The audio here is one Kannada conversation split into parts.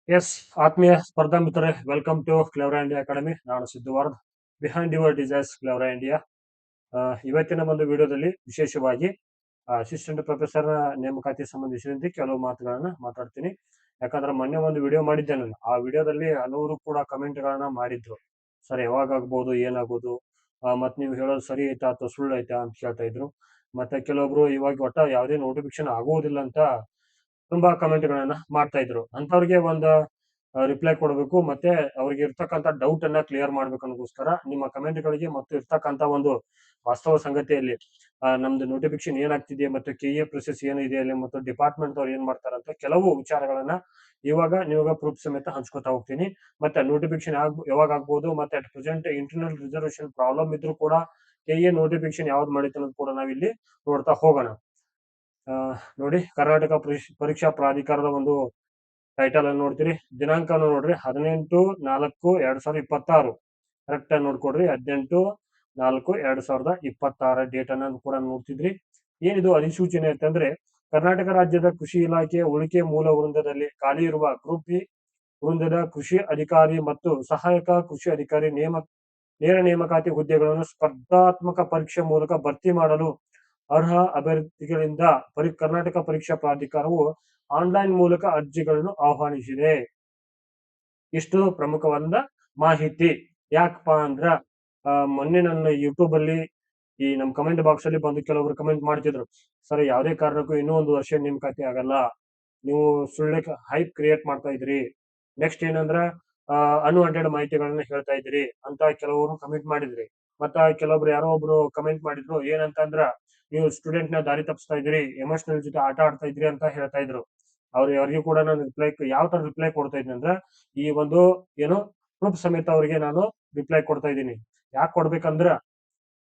ಎಸ್ ಆತ್ಮೀಯ ಸ್ಪರ್ಧಾ ಮಿತ್ರರೇ, ವೆಲ್ಕಮ್ ಟು ಕ್ಲೆವರಾ ಇಂಡಿಯಾ ಅಕಾಡೆಮಿ. ನಾನು ಸಿದ್ಧವರ್ಧ್, ಬಿಹೈಂಡ್ ಯುವರ್ ಡಿಸೈರ್ಸ್ ಕ್ಲೆವರಾ ಇಂಡಿಯಾ. ಇವತ್ತಿನ ಒಂದು ವಿಡಿಯೋದಲ್ಲಿ ವಿಶೇಷವಾಗಿ ಅಸಿಸ್ಟೆಂಟ್ ಪ್ರೊಫೆಸರ್ ನೇಮಕಾತಿ ಸಂಬಂಧಿಸಿದಂತೆ ಕೆಲವು ಮಾತುಗಳನ್ನ ಮಾತಾಡ್ತೀನಿ. ಯಾಕಂದ್ರೆ ಮೊನ್ನೆ ಒಂದು ವಿಡಿಯೋ ಮಾಡಿದ್ದೆ ನಾನು. ಆ ವಿಡಿಯೋದಲ್ಲಿ ಹಲವರು ಕೂಡ ಕಮೆಂಟ್ ಗಳನ್ನ ಮಾಡಿದ್ರು. ಸರ್, ಯಾವಾಗ ಆಗ್ಬೋದು, ಏನಾಗ್ಬೋದು, ಮತ್ ನೀವು ಹೇಳೋದು ಸರಿ ಐತಾ ಅಥವಾ ಸುಳ್ಳು ಐತಾ ಅಂತ ಕೇಳ್ತಾ ಇದ್ರು. ಮತ್ತೆ ಕೆಲವೊಬ್ರು ಇವಾಗ ಒಟ್ಟ ಯಾವುದೇ ನೋಟಿಫಿಕೇಶನ್ ಆಗುವುದಿಲ್ಲ ಅಂತ ತುಂಬಾ ಕಮೆಂಟ್ ಗಳನ್ನ ಮಾಡ್ತಾ ಇದ್ರು. ಅಂತವ್ರಿಗೆ ಒಂದು ರಿಪ್ಲೈ ಕೊಡಬೇಕು, ಮತ್ತೆ ಅವ್ರಿಗೆ ಇರ್ತಕ್ಕಂಥ ಡೌಟ್ ಅನ್ನ ಕ್ಲಿಯರ್ ಮಾಡ್ಬೇಕು ಅನ್ನೋಗೋಸ್ಕರ ನಿಮ್ಮ ಕಮೆಂಟ್ ಗಳಿಗೆ ಮತ್ತು ಇರ್ತಕ್ಕಂಥ ಒಂದು ವಾಸ್ತವ ಸಂಗತಿಯಲ್ಲಿ ನಮ್ದು ನೋಟಿಫಿಕೇಶನ್ ಏನಾಗ್ತಿದೆ ಮತ್ತೆ ಕೆಎ ಪ್ರೊಸೆಸ್ ಏನಿದೆ ಅಲ್ಲಿ ಮತ್ತು ಡಿಪಾರ್ಟ್ಮೆಂಟ್ ಅವ್ರು ಏನ್ ಮಾಡ್ತಾರೆ ಅಂತ ಕೆಲವು ವಿಚಾರಗಳನ್ನ ಇವಾಗ ನೀವಾಗ ಪ್ರೂಫ್ ಸಮೇತ ಹಂಚ್ಕೊತಾ ಹೋಗ್ತೀನಿ. ಮತ್ತೆ ನೋಟಿಫಿಕೇಶನ್ ಯಾವಾಗ ಆಗ್ಬೋದು, ಮತ್ತೆ at present internal reservation problem ಇದ್ರೂ ಕೂಡ ಕೆಎ ನೋಟಿಫಿಕೇಶನ್ ಯಾವ್ದು ಮಾಡಿತ್ತು ಅನ್ನೋದು ಕೂಡ ನಾವಿಲ್ಲಿ ನೋಡ್ತಾ ಹೋಗೋಣ. ನೋಡಿ, ಕರ್ನಾಟಕ ಪರೀಕ್ಷಾ ಪ್ರಾಧಿಕಾರದ ಒಂದು ಟೈಟಲ್ ಅನ್ನು ನೋಡ್ತೀರಿ. ದಿನಾಂಕವನ್ನು ನೋಡ್ರಿ, 18/4/2026. ಕರೆಕ್ಟ್ ಆಗಿ ನೋಡ್ಕೊಡ್ರಿ, 18/4/2026 ಡೇಟ್ ಅನ್ನ ಕೂಡ ನೋಡ್ತಿದ್ರಿ. ಏನಿದು ಅಧಿಸೂಚನೆ ಅಂತಂದ್ರೆ, ಕರ್ನಾಟಕ ರಾಜ್ಯದ ಕೃಷಿ ಇಲಾಖೆಯ ಉಳಿಕೆ ಮೂಲ ವೃಂದದಲ್ಲಿ ಖಾಲಿ ಇರುವ ಗ್ರೂಪ್ ಬಿ ವೃಂದದ ಕೃಷಿ ಅಧಿಕಾರಿ ಮತ್ತು ಸಹಾಯಕ ಕೃಷಿ ಅಧಿಕಾರಿ ನೇರ ನೇಮಕಾತಿ ಹುದ್ದೆಗಳನ್ನು ಸ್ಪರ್ಧಾತ್ಮಕ ಪರೀಕ್ಷೆ ಮೂಲಕ ಭರ್ತಿ ಮಾಡಲು ಅರ್ಹ ಅಭ್ಯರ್ಥಿಗಳಿಂದ ಕರ್ನಾಟಕ ಪರೀಕ್ಷಾ ಪ್ರಾಧಿಕಾರವು ಆನ್ಲೈನ್ ಮೂಲಕ ಅರ್ಜಿಗಳನ್ನು ಆಹ್ವಾನಿಸಿದೆ. ಇಷ್ಟು ಪ್ರಮುಖವಾದ ಮಾಹಿತಿ. ಯಾಕಪ್ಪ ಅಂದ್ರ ಮೊನ್ನೆ ನನ್ನ ಯೂಟ್ಯೂಬ್ ಅಲ್ಲಿ ಈ ನಮ್ ಕಮೆಂಟ್ ಬಾಕ್ಸ್ ಅಲ್ಲಿ ಬಂದು ಕೆಲವರು ಕಮೆಂಟ್ ಮಾಡ್ತಿದ್ರು, ಸರ್ ಯಾವುದೇ ಕಾರಣಕ್ಕೂ ಇನ್ನೂ ಒಂದು ವರ್ಷ ನೇಮಕಾತಿ ಆಗಲ್ಲ, ನೀವು ಸುಳ್ಳೆ ಹೈಪ್ ಕ್ರಿಯೇಟ್ ಮಾಡ್ತಾ ಇದ್ರಿ, ನೆಕ್ಸ್ಟ್ ಏನಂದ್ರ ಅನ್ವಾಂಟೆಡ್ ಮಾಹಿತಿಗಳನ್ನ ಹೇಳ್ತಾ ಇದ್ರಿ ಅಂತ ಕೆಲವರು ಕಮೆಂಟ್ ಮಾಡಿದ್ರಿ. ಮತ್ತ ಕೆಲವೊಬ್ರು ಯಾರೋ ಒಬ್ರು ಕಮೆಂಟ್ ಮಾಡಿದ್ರು, ಏನಂತಂದ್ರ ನೀವು ಸ್ಟೂಡೆಂಟ್ ನ ದಾರಿ ತಪ್ಪಿಸ್ತಾ ಇದ್ರಿ, ಎಮೋಷನಲ್ ಜೊತೆ ಆಟ ಆಡ್ತಾ ಇದ್ರಿ ಅಂತ ಹೇಳ್ತಾ ಇದ್ರು. ಅವ್ರಿಗೂ ಕೂಡ ನಾನು ರಿಪ್ಲೈ ಯಾವ ತರ ರಿಪ್ಲೈ ಕೊಡ್ತಾ ಇದ್ದೀನಿ ಅಂದ್ರೆ, ಈ ಒಂದು ಏನು ಪ್ರೂಫ್ ಸಮೇತ ಅವರಿಗೆ ನಾನು ರಿಪ್ಲೈ ಕೊಡ್ತಾ ಇದ್ದೀನಿ. ಯಾಕೆ ಕೊಡ್ಬೇಕಂದ್ರ,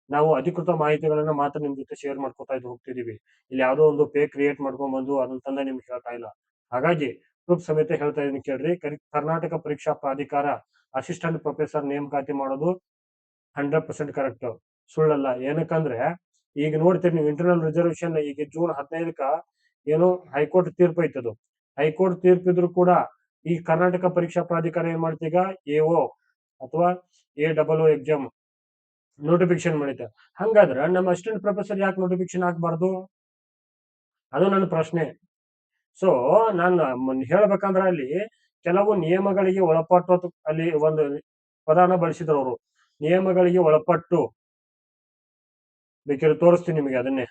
ನಾವು ಅಧಿಕೃತ ಮಾಹಿತಿಗಳನ್ನ ಮಾತ್ರ ನಿಮ್ ಜೊತೆ ಶೇರ್ ಮಾಡ್ಕೊತಾ ಹೋಗ್ತಿದೀವಿ. ಇಲ್ಲಿ ಯಾವುದೋ ಒಂದು ಪೇ ಕ್ರಿಯೇಟ್ ಮಾಡ್ಕೊಂಡ್ ಬಂದು ಅದನ್ನ ತಂದ ನಿಮ್ಗೆ ಹೇಳ್ತಾ ಇಲ್ಲ. ಹಾಗಾಗಿ ಪ್ರೂಫ್ ಸಮೇತ ಹೇಳ್ತಾ ಇದೀನಿ ಕೇಳ್ರಿ. ಕರ್ನಾಟಕ ಪರೀಕ್ಷಾ ಪ್ರಾಧಿಕಾರ ಅಸಿಸ್ಟೆಂಟ್ ಪ್ರೊಫೆಸರ್ ನೇಮಕಾತಿ ಮಾಡೋದು 100% ಕರೆಕ್ಟ್, ಸುಳ್ಳಲ್ಲ. ಏನಕ್ಕಂದ್ರೆ ಈಗ ನೋಡ್ತೀರಿ ನೀವು, ಇಂಟರ್ನಲ್ ರಿಸರ್ವೇಶನ್ ಈಗ ಜೂನ್ 15ಕ ಏನು ಹೈಕೋರ್ಟ್ ತೀರ್ಪು ಐತದು. ಹೈಕೋರ್ಟ್ ತೀರ್ಪಿದ್ರು ಕೂಡ ಈ ಕರ್ನಾಟಕ ಪರೀಕ್ಷಾ ಪ್ರಾಧಿಕಾರ ಏನ್ ಮಾಡ್ತೀಗ, ಎಒ ಅಥವಾ ಎ ಎಕ್ಸಾಮ್ ನೋಟಿಫಿಕೇಶನ್ ಮಾಡಿತ. ಹಂಗಾದ್ರ ನಮ್ಮ ಅಸಿಸ್ಟೆಂಟ್ ಪ್ರೊಫೆಸರ್ ಯಾಕೆ ನೋಟಿಫಿಕೇಶನ್ ಹಾಕ್ಬಾರ್ದು? ಅದು ನನ್ನ ಪ್ರಶ್ನೆ. ಸೊ ನಾನು ಹೇಳ್ಬೇಕಂದ್ರ ಅಲ್ಲಿ ಕೆಲವು ನಿಯಮಗಳಿಗೆ ಒಳಪಟ್ಟು ಅಲ್ಲಿ ಒಂದು ಪದಾನ ಬಳಸಿದ್ರು ಅವರು. ನಿಯಮಗಳಿಗೆ ಒಳಪಟ್ಟು, ಬೇಕಾದ್ರೆ ತೋರಿಸ್ತೀನಿ ನಿಮಗೆ ಅದನ್ನೇ.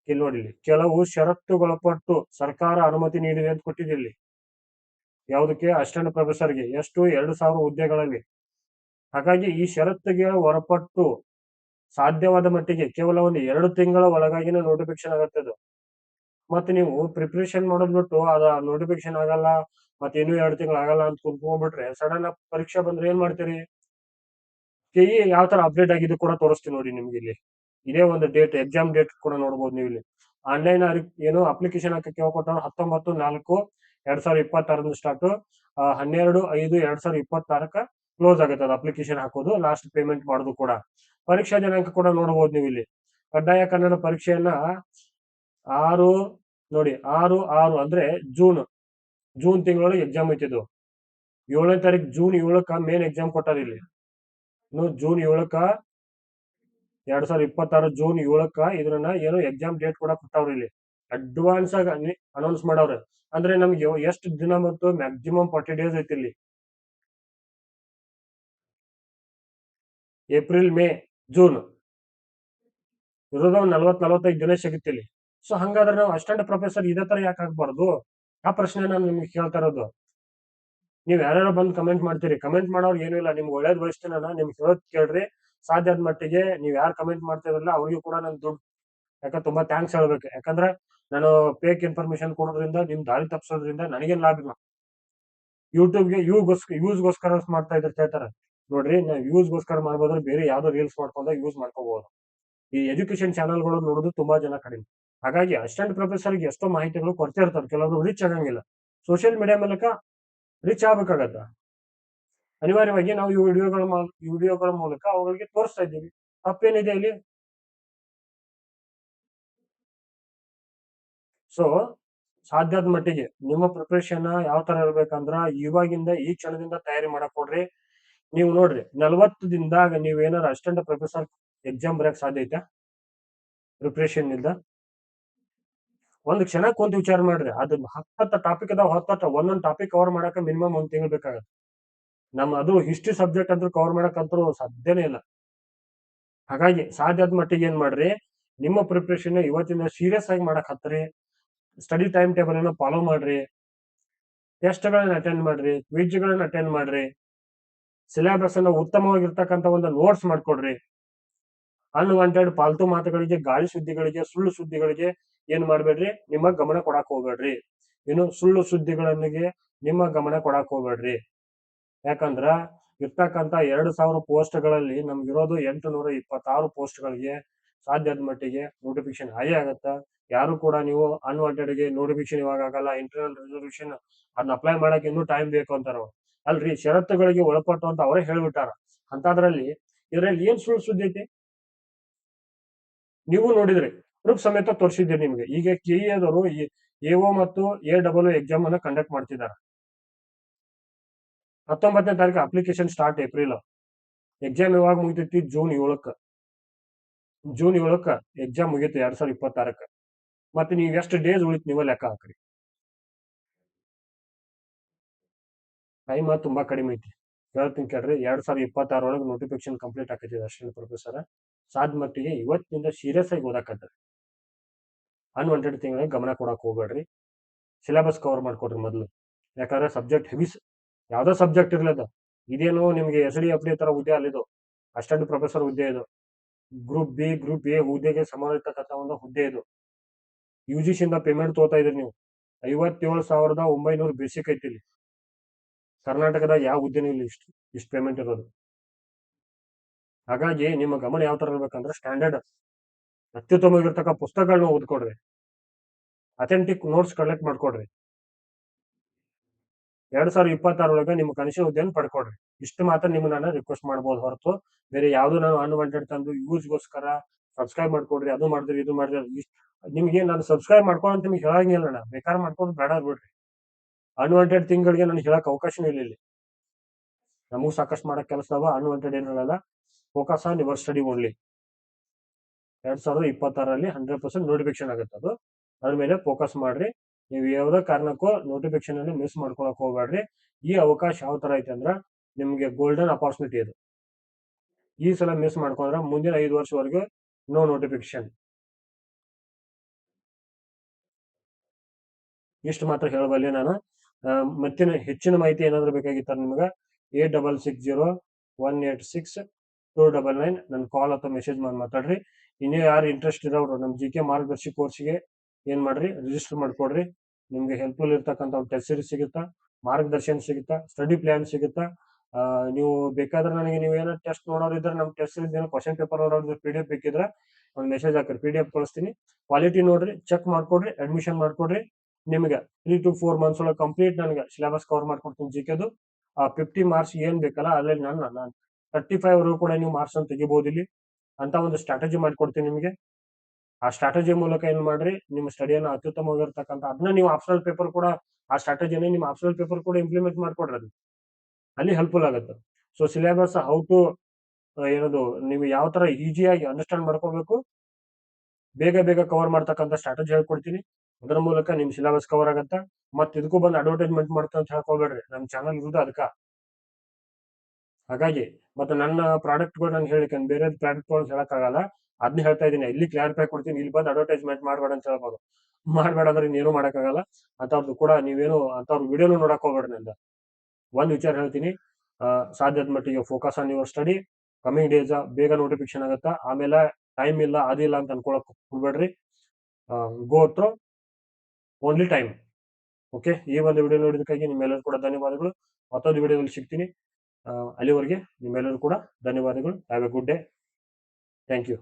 ಇಲ್ಲಿ ನೋಡಿ, ಕೆಲವು ಷರತ್ತುಗೊಳಪಟ್ಟು ಸರ್ಕಾರ ಅನುಮತಿ ನೀಡಿದೆ ಅಂತ ಕೊಟ್ಟಿದೆ ಇಲ್ಲಿ. ಯಾವುದಕ್ಕೆ? ಅಸಿಸ್ಟೆಂಟ್ ಪ್ರೊಫೆಸರ್ಗೆ. ಎಷ್ಟು? 2,000 ಹುದ್ದೆಗಳಲ್ಲಿ. ಹಾಗಾಗಿ ಈ ಷರತ್ತಿಗೆ ಹೊರಪಟ್ಟು ಸಾಧ್ಯವಾದ ಮಟ್ಟಿಗೆ ಕೇವಲ ಒಂದು 2 ತಿಂಗಳ ಒಳಗಾಗಿನ ನೋಟಿಫಿಕೇಶನ್ ಆಗತ್ತದು. ಮತ್ತೆ ನೀವು ಪ್ರಿಪರೇಷನ್ ಮಾಡೋದ್ ಬಿಟ್ಟು ಅದ ನೋಟಿಫಿಕೇಶನ್ ಆಗಲ್ಲ, ಮತ್ತೆ ಇನ್ನೂ 2 ತಿಂಗಳು ಆಗಲ್ಲ ಅಂತ ಕುಂತ್ಕೊಂಡ್ಬಿಟ್ರೆ ಸಡನ್ ಆಗಿ ಪರೀಕ್ಷೆ ಬಂದ್ರೆ ಏನ್ ಮಾಡ್ತೀರಿ? ಕೆಇ ಯಾವ ತರ ಅಪ್ಡೇಟ್ ಆಗಿದೆ ಕೂಡ ತೋರಿಸ್ತೀನಿ ನೋಡಿ ನಿಮ್ಗೆ ಇಲ್ಲಿ. ಇದೇ ಒಂದು ಡೇಟ್, ಎಕ್ಸಾಮ್ ಡೇಟ್ ಕೂಡ ನೋಡಬಹುದು ನೀವು ಇಲ್ಲಿ. ಆನ್ಲೈನ್ ಏನು ಅಪ್ಲಿಕೇಶನ್ ಹಾಕಕ್ಕೆ ಯಾವಾಗ ಕೊಟ್ಟಾರ? 19/4/2026 ಸ್ಟಾರ್ಟ್, 12/5/2026 ಕ್ಲೋಸ್ ಆಗುತ್ತೆ ಅದು ಅಪ್ಲಿಕೇಶನ್ ಹಾಕೋದು, ಲಾಸ್ಟ್ ಪೇಮೆಂಟ್ ಮಾಡೋದು ಕೂಡ. ಪರೀಕ್ಷಾ ದಿನಾಂಕ ಕೂಡ ನೋಡಬಹುದು ನೀವು ಇಲ್ಲಿ. ಕಡ್ಡಾಯ ಕನ್ನಡ ಪರೀಕ್ಷೆಯನ್ನ 6 ನೋಡಿ 6/6 ಅಂದ್ರೆ ಜೂನ್ ತಿಂಗಳೊಳಗೆ ಎಕ್ಸಾಮ್ ಐತಿದ್ದು. 7ನೇ ತಾರೀಕು ಜೂನ್ 7ಕ ಮೇನ್ ಎಕ್ಸಾಮ್ ಕೊಟ್ಟಾರ ಇಲ್ಲಿ. ಜೂನ್ 7ಕ 2026 ಜೂನ್ 7ಕ ಇದನ್ನ ಏನು ಎಕ್ಸಾಮ್ ಡೇಟ್ ಕೂಡ ಕೊಟ್ಟವ್ರು ಇಲ್ಲಿ. ಅಡ್ವಾನ್ಸ್ ಆಗಿ ಅನೌನ್ಸ್ ಮಾಡವ್ರೆ. ಅಂದ್ರೆ ನಮ್ಗೆ ಎಷ್ಟು ದಿನ ಮತ್ತು ಮ್ಯಾಕ್ಸಿಮಮ್ 40 ಡೇಸ್ ಐತಿ ಇಲ್ಲಿ. ಏಪ್ರಿಲ್, ಮೇ, ಜೂನ್ ಇರೋದ 40-45 ದಿನ ಸಿಗುತ್ತೆ ಇಲ್ಲಿ. ಸೊ ಹಂಗಾದ್ರೆ ನಾವು ಅಸಿಸ್ಟೆಂಟ್ ಪ್ರೊಫೆಸರ್ ಇದೇ ತರ ಯಾಕೆ ಆಗ್ಬಾರ್ದು? ಆ ಪ್ರಶ್ನೆ ನಾನು ನಿಮ್ಗೆ ಕೇಳ್ತಾ ಇರೋದು. ನೀವ್ ಯಾರ್ಯಾರು ಬಂದು ಕಮೆಂಟ್ ಮಾಡ್ತೀರಿ, ಕಮೆಂಟ್ ಮಾಡೋರು ಏನೂ ಇಲ್ಲ, ನಿಮ್ಗೆ ಒಳ್ಳೇದ್ ಬಯಸ್ತೀನಿ. ನಿಮ್ಗೆ ಹೇಳೋದ್ ಕೇಳ್ರಿ. ಸಾಧ್ಯ ಆದ ಮಟ್ಟಿಗೆ ನೀವ್ ಯಾರು ಕಮೆಂಟ್ ಮಾಡ್ತಿರಲ್ಲ ಅವ್ರಿಗೂ ಕೂಡ ನಾನು ದುಡ್ಡು ತುಂಬಾ ಥ್ಯಾಂಕ್ಸ್ ಹೇಳ್ಬೇಕು. ಯಾಕಂದ್ರೆ ನಾನು ಫೇಕ್ ಇನ್ಫಾರ್ಮೇಶನ್ ಕೊಡೋದ್ರಿಂದ, ನಿಮ್ ದಾರಿ ತಪ್ಪಿಸೋದ್ರಿಂದ ನನಗೇನ್ ಲಾಭ ಇಲ್ಲ. ಯೂಟ್ಯೂಬ್ಗೆ ಯೂಸ್ಗೋಸ್ಕರ ಮಾಡ್ತಾ ಇದ್ರೆ ಹೇಳ್ತಾರೆ ನೋಡ್ರಿ, ನಾವು ಯೂಸ್ಗೋಸ್ಕರ ಮಾಡ್ಬೋದ್ರೆ ಬೇರೆ ಯಾವ್ದೋ ರೀಲ್ಸ್ ಮಾಡ್ಕೊಂಡ ಯೂಸ್ ಮಾಡ್ಕೋಬಹುದು. ಈ ಎಜುಕೇಶನ್ ಚಾನಲ್ಗಳು ನೋಡೋದು ತುಂಬಾ ಜನ ಕಡಿಮೆ. ಹಾಗಾಗಿ ಅಸಿಸ್ಟೆಂಟ್ ಪ್ರೊಫೆಸರ್ಗೆ ಎಷ್ಟೋ ಮಾಹಿತಿಗಳು ಕೊಡ್ತಾ ಇರ್ತಾರೆ, ಕೆಲವರು ರೀಚ್ ಆಗಂಗಿಲ್ಲ. ಸೋಷಿಯಲ್ ಮೀಡಿಯಾ ಮೂಲಕ ರೀಚ್ ಆಗ್ಬೇಕಾಗತ್ತ. ಅನಿವಾರ್ಯವಾಗಿ ನಾವು ಈ ವಿಡಿಯೋಗಳ ಮೂಲಕ ಅವರಿಗೆ ತೋರಿಸ್ತಾ ಇದ್ದೀವಿ. ತಪ್ಪೇನಿದೆ ಇಲ್ಲಿ? ಸೊ ಸಾಧ್ಯದ ಮಟ್ಟಿಗೆ ನಿಮ್ಮ ಪ್ರಿಪರೇಷನ್ ಯಾವ ತರ ಇರ್ಬೇಕಂದ್ರ ಇವಾಗಿಂದ ಈ ಕ್ಷಣದಿಂದ ತಯಾರಿ ಮಾಡಕ್ ಕೊಡ್ರಿ. ನೀವು ನೋಡ್ರಿ 40 ದಿನದಾಗ ನೀವೇನಾರ ಅಸಿಸ್ಟೆಂಟ್ ಪ್ರೊಫೆಸರ್ ಎಕ್ಸಾಮ್ ಬರೆಯಕ್ ಸಾಧ್ಯ ಐತಾ ಪ್ರಿಪರೇಷನ್ ಇಂದ? ಒಂದ್ ಕ್ಷಣ ಕುಂತ ವಿಚಾರ ಮಾಡ್ರಿ. ಅದು 10 ಟಾಪಿಕ್ ಅದಾವ, 10 ಒಂದೊಂದ್ ಟಾಪಿಕ್ ಕವರ್ ಮಾಡಕ ಮಿನಿಮಮ್ 1 ತಿಂಗಳು ಬೇಕಾಗತ್ತೆ. ಅದು ಹಿಸ್ಟ್ರಿ ಸಬ್ಜೆಕ್ಟ್ ಅಂತೂ ಕವರ್ ಮಾಡಕ್ಕಂತೂ ಸಾಧ್ಯನೇ ಇಲ್ಲ. ಹಾಗಾಗಿ ಸಾಧ್ಯದ ಮಟ್ಟಿಗೆ ಏನ್ ಮಾಡ್ರಿ, ನಿಮ್ಮ ಪ್ರಿಪರೇಷನ್ ಇವತ್ತಿಂದ ಸೀರಿಯಸ್ ಆಗಿ ಮಾಡಕ್ ಹತ್ರಿ. ಸ್ಟಡಿ ಟೈಮ್ ಟೇಬಲ್ ಅನ್ನ ಫಾಲೋ ಮಾಡ್ರಿ, ಟೆಸ್ಟ್ ಗಳನ್ನ ಅಟೆಂಡ್ ಮಾಡ್ರಿ, ಕ್ವಿಜ್ ಗಳನ್ನ ಅಟೆಂಡ್ ಮಾಡ್ರಿ, ಸಿಲೆಬಸ್ ಅನ್ನ ಉತ್ತಮವಾಗಿರ್ತಕ್ಕಂಥ ಒಂದು ನೋಟ್ಸ್ ಮಾಡ್ಕೊಡ್ರಿ. ಅನ್ವಾಂಟೆಡ್ ಪಾಲ್ತು ಮಾತುಗಳಿಗೆ, ಗಾಳಿ ಸುದ್ದಿಗಳಿಗೆ, ಸುಳ್ಳು ಸುದ್ದಿಗಳಿಗೆ ಏನ್ ಮಾಡ್ಬೇಡ್ರಿ, ನಿಮ್ಮ ಗಮನ ಕೊಡಾಕ್ ಹೋಗ್ಬೇಡ್ರಿ. ಇನ್ನು ಸುಳ್ಳು ಸುದ್ದಿಗಳಿಗೆ ನಿಮ್ಮ ಗಮನ ಕೊಡಾಕ್ ಹೋಗ್ಬೇಡ್ರಿ. ಯಾಕಂದ್ರ ಇರ್ತಕ್ಕಂಥ 2000 ಪೋಸ್ಟ್ಗಳಲ್ಲಿ ನಮ್ಗಿರೋದು 826 ಪೋಸ್ಟ್ಗಳಿಗೆ ಸಾಧ್ಯದ ಮಟ್ಟಿಗೆ ನೋಟಿಫಿಕೇಶನ್ ಹೈ ಆಗತ್ತ. ಯಾರು ಕೂಡ ನೀವು ಅನ್ವಾಂಟೆಡ್ಗೆ ನೋಟಿಫಿಕೇಶನ್ ಇವಾಗ ಆಗಲ್ಲ, ಇಂಟರ್ನಲ್ ರೆಸಲ್ಯೂಷನ್ ಅದನ್ನ ಅಪ್ಲೈ ಮಾಡಕ್ ಇನ್ನೂ ಟೈಮ್ ಬೇಕು ಅಂತಾರ. ಅಲ್ರಿ, ಷರತ್ತುಗಳಿಗೆ ಒಳಪಟ್ಟು ಅಂತ ಅವರೇ ಹೇಳ್ಬಿಟ್ಟಾರ. ಅಂತದ್ರಲ್ಲಿ ಇದ್ರಲ್ಲಿ ಏನ್ ಸುಳ್ಳು ಸುದ್ದಿ ಐತಿ? ನೀವು ನೋಡಿದ್ರಿ, ಪ್ರೂಫ್ ಸಮೇತ ತೋರಿಸಿದ್ದೀರಿ ನಿಮ್ಗೆ. ಈಗ ಕೆಇಎದವರು ಎಒ ಮತ್ತು ಎ ಎಕ್ಸಾಮ್ ಅನ್ನ ಕಂಡಕ್ಟ್ ಮಾಡ್ತಿದ್ದಾರೆ. 19ನೇ ತಾರೀಕು ಅಪ್ಲಿಕೇಶನ್ ಸ್ಟಾರ್ಟ್ ಏಪ್ರಿಲ್. ಎಕ್ಸಾಮ್ ಯಾವಾಗ ಮುಗಿತೈತಿ? ಜೂನ್ 7ಕ್ಕೆ. ಎಕ್ಸಾಮ್ ಮುಗೀತು 2026ಕ್ಕೆ. ಮತ್ತೆ ನೀವು ಎಷ್ಟು ಡೇಸ್ ಉಳಿತು ನೀವೇ ಲೆಕ್ಕ ಹಾಕ್ರಿ. ಟೈಮ್ ತುಂಬಾ ಕಡಿಮೆ ಐತಿ. ಹೇಳ್ತೀನಿ ಕೇಳ್ರಿ, 2026 ಒಳಗೆ ನೋಟಿಫಿಕೇಶನ್ ಕಂಪ್ಲೀಟ್ ಆಕೈತಿ ಅಸಿಸ್ಟೆಂಟ್ ಪ್ರೊಫೆಸರ್. ಸಾಧ್ಯ ಮಟ್ಟಿಗೆ ಇವತ್ತಿನಿಂದ ಸೀರಿಯಸ್ ಆಗಿ ಓದಾಕತ್ರಿ. ಅನ್ವಾಂಟೆಡ್ ತಿಂಗಳಿಗೆ ಗಮನ ಕೊಡಕ್ ಹೋಗ್ಬೇಡ್ರಿ. ಸಿಲೆಬಸ್ ಕವರ್ ಮಾಡ್ಕೊಡ್ರಿ ಮೊದಲು. ಯಾಕಂದ್ರೆ ಸಬ್ಜೆಕ್ಟ್ ಹೆವಿ, ಯಾವ್ದೋ ಸಬ್ಜೆಕ್ಟ್ ಇರ್ಲದ. ಇದೇನು ನಿಮ್ಗೆ SDFD ತರ ಹುದ್ದೆ ಅಲ್ಲಿದು, ಅಸಿಸ್ಟೆಂಟ್ ಪ್ರೊಫೆಸರ್ ಹುದ್ದೆ ಇದು. ಗ್ರೂಪ್ ಬಿ, ಗ್ರೂಪ್ ಎ ಹುದ್ದೆಗೆ ಸಮಾನವಾಗಿರ್ತಕ್ಕಂಥ ಒಂದು ಹುದ್ದೆ ಇದು. UGC ಇಂದ ಪೇಮೆಂಟ್ ತಗೋತಾ ಇದ್ರಿ ನೀವು. 57,900 ಬೇಸಿಕ್ ಐತಿ ಇಲ್ಲಿ. ಕರ್ನಾಟಕದಾಗ ಯಾವ ಹುದ್ದೆನೂ ಇಲ್ಲ ಇಷ್ಟು ಪೇಮೆಂಟ್ ಇರೋದು. ಹಾಗಾಗಿ ನಿಮ್ಮ ಗಮನ ಯಾವ ತರ ಇರ್ಬೇಕಂದ್ರೆ ಸ್ಟ್ಯಾಂಡರ್ಡ್ ಅತ್ಯುತ್ತಮವಾಗಿರ್ತಕ್ಕ ಪುಸ್ತಕಗಳನ್ನ ಓದ್ಕೊಡ್ರಿ, ಅಥೆಂಟಿಕ್ ನೋಟ್ಸ್ ಕಲೆಕ್ಟ್ ಮಾಡ್ಕೊಡ್ರಿ. 2026 ಒಳಗೆ ನಿಮ್ಮ ಕನಸಿನ ಹುದ್ದೆಯನ್ನು ಪಡ್ಕೊಡ್ರಿ. ಇಷ್ಟು ಮಾತ್ರ ನಿಮ್ಗೆ ನಾನು ರಿಕ್ವೆಸ್ಟ್ ಮಾಡ್ಬೋದು ಹೊರತು ಬೇರೆ ಯಾವ್ದು ನಾನು ಅನ್ವಾಂಟೆಡ್ ತಂದು ಯೂಸ್ಗೋಸ್ಕರ ಸಬ್ಸ್ಕ್ರೈಬ್ ಮಾಡ್ಕೊಡ್ರಿ, ಅದು ಮಾಡಿದ್ರಿ ಇದು ಮಾಡಿದ್ರಿ. ನಿಮ್ಗೆ ನಾನು ಸಬ್ಸ್ಕ್ರೈಬ್ ಮಾಡ್ಕೊಳ್ಳೋ ನಿಮ್ಗೆ ಹೇಳಂಗಿಲ್ಲ. ಬೇಕಾದ್ರೆ ಮಾಡ್ಕೊಂಡು ಬೇಡ ಬಿಡ್ರಿ. ಅನ್ವಾಂಟೆಡ್ ತಿಂಗಳಿಗೆ ನಾನು ಹೇಳಕ್ ಅವಕಾಶನೂ ಇಲ್ಲ ಇಲ್ಲಿ. ನಮಗೂ ಸಾಕಷ್ಟು ಮಾಡಕ್ ಕೆಲಸ ಅವ. ಅನ್ವಾಂಟೆಡ್ ಏನ್ ಹೇಳಲ್ಲ. Focus on your study only. 2026ರಲ್ಲಿ 100% ನೋಟಿಫಿಕೇಶನ್ ಆಗುತ್ತೆ. ಅದ್ರ ಮೇಲೆ ಫೋಕಸ್ ಮಾಡ್ರಿ. ನೀವು ಯಾವುದೇ ಕಾರಣಕ್ಕೂ ನೋಟಿಫಿಕೇಶನ್ ಅನ್ನು ಮಿಸ್ ಮಾಡ್ಕೊಳಕ್ ಹೋಗ್ಬೇಡ್ರಿ. ಈ ಅವಕಾಶ ಯಾವ ತರ ಐತೆ ಅಂದ್ರ ನಿಮ್ಗೆ ಗೋಲ್ಡನ್ ಅಪಾರ್ಚುನಿಟಿ ಇದು. ಈ ಸಲ ಮಿಸ್ ಮಾಡ್ಕೊಂಡ್ರೆ ಮುಂದಿನ 5 ವರ್ಷವರೆಗೂ ನೋ ನೋಟಿಫಿಕೇಶನ್. ಇಷ್ಟು ಮಾತ್ರ ಹೇಳಬಲ್ಲೆ ನಾನು. ಮತ್ತಿನ ಹೆಚ್ಚಿನ ಮಾಹಿತಿ ಏನಾದ್ರು ಬೇಕಾಗಿತ್ತ ನಿಮ್ಗೆ 8660186299 ನನ್ನ ಕಾಲ್ ಅಥವಾ ಮೆಸೇಜ್ ಮಾಡಿ ಮಾತಾಡ್ರಿ. ಇನ್ನೇ ಯಾರು ಇಂಟ್ರೆಸ್ಟ್ ಇರೋರು ನಮ್ಮ GK ಮಾರ್ಗದರ್ಶಿ ಕೋರ್ಸ್ಗೆ ಏನ್ ಮಾಡ್ರಿ, ರಿಜಿಸ್ಟರ್ ಮಾಡ್ಕೊಡ್ರಿ. ನಿಮ್ಗೆ ಹೆಲ್ಪ್ಫುಲ್ ಇರ್ತಕ್ಕಂಥ ಟೆಸ್ಟ್ ಸೀರೀಸ್ ಸಿಗುತ್ತಾ, ಮಾರ್ಗದರ್ಶನ ಸಿಗುತ್ತಾ, ಸ್ಟಡಿ ಪ್ಲಾನ್ ಸಿಗುತ್ತಾ. ನೀವು ಬೇಕಾದ್ರೆ ನನಗೆ ನೀವು ಏನೋ ಟೆಸ್ಟ್ ನೋಡೋರು ಇದ್ರೆ ನಮ್ಮ ಟೆಸ್ಟ್ ಸೀರೀಸ್ ಏನೋ ಕ್ವಶನ್ ಪೇಪರ್ ನೋಡೋರು PDF ಬೇಕಿದ್ರೆ ಒಂದು ಮೆಸೇಜ್ ಹಾಕ್ರಿ, PDF ಕಳಿಸ್ತೀನಿ. ಕ್ವಾಲಿಟಿ ನೋಡ್ರಿ, ಚೆಕ್ ಮಾಡ್ಕೊಡ್ರಿ, ಅಡ್ಮಿಷನ್ ಮಾಡ್ಕೊಡ್ರಿ. ನಿಮ್ಗೆ 3 to 4 months ಒಳಗೆ ಕಂಪ್ಲೀಟ್ ನನಗೆ ಸಿಲೆಬಸ್ ಕವರ್ ಮಾಡ್ಕೊಡ್ತೀನಿ. GKದು 50 ಮಾರ್ಕ್ಸ್ ಏನ್ ಬೇಕಲ್ಲ ಅದ್ರಲ್ಲಿ ನಾನು 35 ಕೂಡ ನೀವು ಮಾರ್ಕ್ಸ್ ಅನ್ನು ತೆಗಿಬಹುದು ಇಲ್ಲಿ ಅಂತ ಒಂದು ಸ್ಟ್ರಾಟಜಿ ಮಾಡ್ಕೊಡ್ತೀನಿ ನಿಮಗೆ. ಆ ಸ್ಟ್ರಾಟಜಿ ಮೂಲಕ ಏನ್ ಮಾಡ್ರಿ, ನಿಮ್ಮ ಸ್ಟಡಿಯನ್ನು ಅತ್ಯುತ್ತಮವಾಗಿರ್ತಕ್ಕಂಥ ಅದನ್ನ ನೀವು ಆಪ್ಷನಲ್ ಪೇಪರ್ ಕೂಡ, ಆ ಸ್ಟ್ರಾಟಜಿನೇ ನಿಮ್ಮ ಆಪ್ಷನಲ್ ಪೇಪರ್ ಕೂಡ ಇಂಪ್ಲಿಮೆಂಟ್ ಮಾಡ್ಕೊಡ್ರಿ. ಅದು ಅಲ್ಲಿ ಹೆಲ್ಪ್ಫುಲ್ ಆಗುತ್ತೆ. ಸೊ ಸಿಲೆಬಸ್ ಹೌ ಟು ಏನದು ನೀವು ಯಾವ ತರ ಈಸಿಯಾಗಿ ಅಂಡರ್ಸ್ಟ್ಯಾಂಡ್ ಮಾಡ್ಕೋಬೇಕು, ಬೇಗ ಬೇಗ ಕವರ್ ಮಾಡ್ತಕ್ಕಂಥ ಸ್ಟ್ರಾಟಜಿ ಹೇಳ್ಕೊಡ್ತೀನಿ. ಅದರ ಮೂಲಕ ನಿಮ್ ಸಿಲೆಬಸ್ ಕವರ್ ಆಗತ್ತ. ಮತ್ತೆ ಇದಕ್ಕೂ ಬಂದು ಅಡ್ವರ್ಟೈಸ್ಮೆಂಟ್ ಮಾಡ್ತಾ ಅಂತ ಹೇಳ್ಕೊಬೇಡ್ರಿ. ನಮ್ಮ ಚಾನಲ್ ಇರುವುದು ಅದಕ್ಕ. ಹಾಗಾಗಿ ಮತ್ತೆ ನನ್ನ ಪ್ರಾಡಕ್ಟ್ಗಳು ನಾನು ಹೇಳಿಕೆ ಬೇರೆ ಪ್ರಾಡಕ್ಟ್ಗಳು ಹೇಳಕ್ಕಾಗಲ್ಲ. ಅದನ್ನ ಹೇಳ್ತಾ ಇದೀನಿ, ಇಲ್ಲಿ ಕ್ಲಾರಿಫೈ ಕೊಡ್ತೀನಿ. ಇಲ್ಲಿ ಬಂದು ಅಡ್ವರ್ಟೈಸ್ಮೆಂಟ್ ಮಾಡಬೇಡ ಅಂತ ಹೇಳ್ಬೋದು. ಮಾಡಬೇಡ ಅಂದ್ರೆ ಇನ್ನೇನು ಮಾಡಕ್ಕಾಗಲ್ಲ. ಅಂತವ್ರದ್ದು ಕೂಡ ನೀವೇನು ಅಂತವ್ರ ವಿಡಿಯೋನು ನೋಡಕ್ ಹೋಗ್ಬೇಡ್ರಿ. ನಂದ ಒಂದ್ ವಿಚಾರ ಹೇಳ್ತೀನಿ, ಸಾಧ್ಯದ ಮಟ್ಟಿಗೆ focus on your study. Coming days ಬೇಗ ನೋಟಿಫಿಕೇಶನ್ ಆಗುತ್ತಾ. ಆಮೇಲೆ ಟೈಮ್ ಇಲ್ಲ ಅದಿಲ್ಲ ಅಂತ ಅನ್ಕೊಳಕ್ ಹೋಗ್ಬೇಡ್ರಿ. Go through only time. Okay, ಈ ಒಂದು ವಿಡಿಯೋ ನೋಡಿದಕ್ಕಾಗಿ ನಿಮ್ಮೆಲ್ಲರೂ ಕೂಡ ಧನ್ಯವಾದಗಳು. ಮತ್ತೊಂದು ವಿಡಿಯೋದಲ್ಲಿ ಸಿಗ್ತೀನಿ. ಅಲ್ಲಿವರೆಗೆ ನಿಮ್ಮೆಲ್ಲರೂ ಕೂಡ ಧನ್ಯವಾದಗಳು. Have a good day. Thank you.